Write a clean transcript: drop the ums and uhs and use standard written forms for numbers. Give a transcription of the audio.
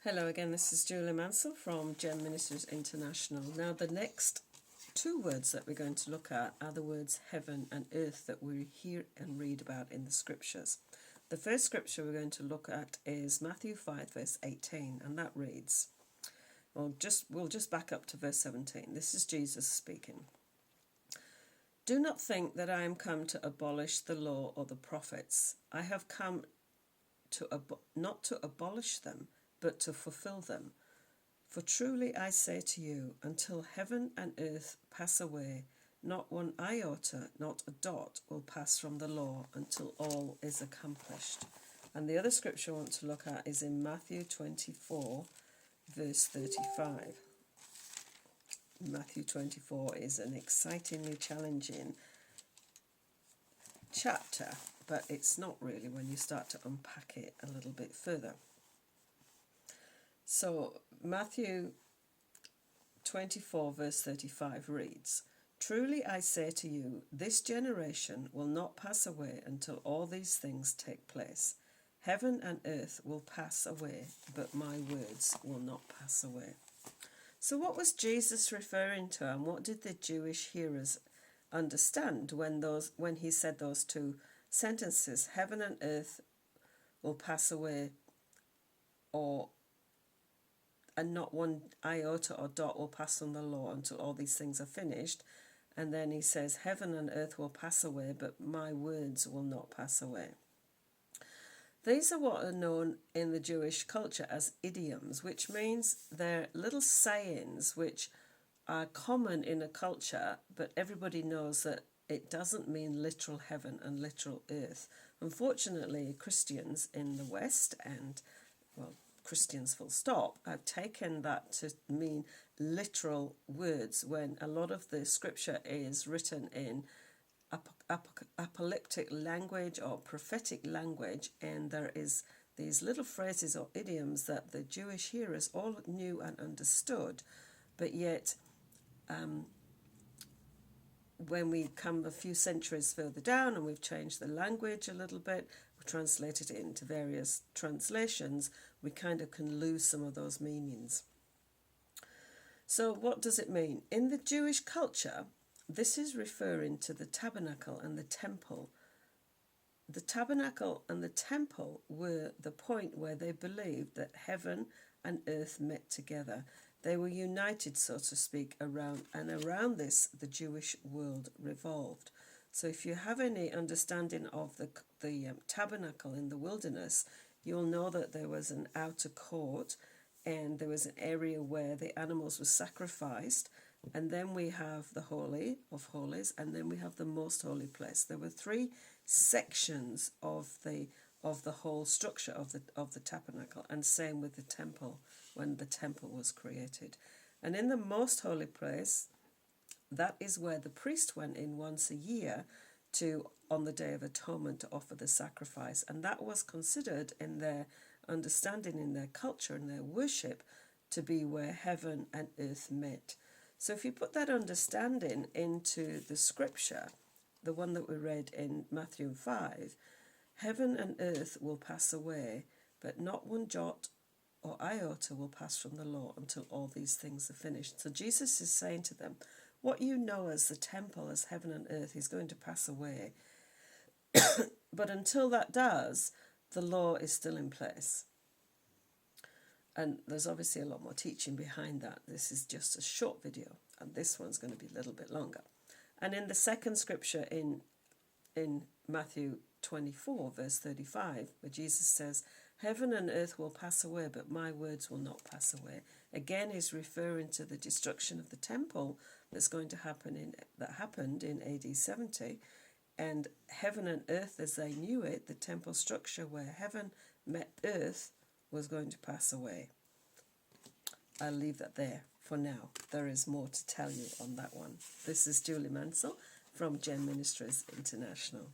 Hello again, this is Julie Mansell from Gem Ministries International. Now the next two words that we're going to look at are the words heaven and earth that we hear and read about in the scriptures. The first scripture we're going to look at is Matthew 5 verse 18, and that reads, we'll just back up to verse 17. This is Jesus speaking. Do not think that I am come to abolish the law or the prophets. I have come not to abolish them, but to fulfill them. For truly I say to you, until heaven and earth pass away, not one iota, not a dot will pass from the law until all is accomplished. And the other scripture I want to look at is in Matthew 24, verse 35. Matthew 24 is an excitingly challenging chapter, but it's not really when you start to unpack it a little bit further. So Matthew 24 verse 35 reads, Truly I say to you, this generation will not pass away until all these things take place. Heaven and earth will pass away, but my words will not pass away. So what was Jesus referring to, and what did the Jewish hearers understand when he said those two sentences, heaven and earth will pass away, and not one iota or dot will pass from the law until all these things are finished. And then he says, heaven and earth will pass away, but my words will not pass away. These are what are known in the Jewish culture as idioms, which means they're little sayings which are common in a culture, but everybody knows that it doesn't mean literal heaven and literal earth. Unfortunately, Christians in the West and, well, Christians full stop, have taken that to mean literal words when a lot of the scripture is written in apocalyptic language or prophetic language, and there is these little phrases or idioms that the Jewish hearers all knew and understood, but yet when we come a few centuries further down and we've changed the language a little bit, we translated it into various translations, we kind of can lose some of those meanings. So what does it mean? In the Jewish culture, this is referring to the tabernacle and the temple. The tabernacle and the temple were the point where they believed that heaven and earth met together. They were united, so to speak, around this the Jewish world revolved. So if you have any understanding of the tabernacle in the wilderness, you'll know that there was an outer court and there was an area where the animals were sacrificed, and then we have the Holy of Holies, and then we have the Most Holy Place. There were three sections of the whole structure of the tabernacle, and same with the temple when the temple was created. And in the Most Holy Place, that is where the priest went in once a year on the Day of Atonement to offer the sacrifice, and that was considered in their understanding, in their culture, in their worship, to be where heaven and earth met. So if you put that understanding into the scripture, the one that we read in Matthew 5, heaven and earth will pass away, but not one jot or iota will pass from the law until all these things are finished. So Jesus is saying to them, what you know as the temple, as heaven and earth, is going to pass away. But until that does, the law is still in place. And there's obviously a lot more teaching behind that. This is just a short video, and this one's going to be a little bit longer. And in the second scripture in Matthew 24, verse 35, where Jesus says, heaven and earth will pass away, but my words will not pass away. Again, he's referring to the destruction of the temple that's going to happen that happened in AD 70. And heaven and earth as they knew it, the temple structure where heaven met earth, was going to pass away. I'll leave that there for now. There is more to tell you on that one. This is Julie Mansell from Gem Ministries International.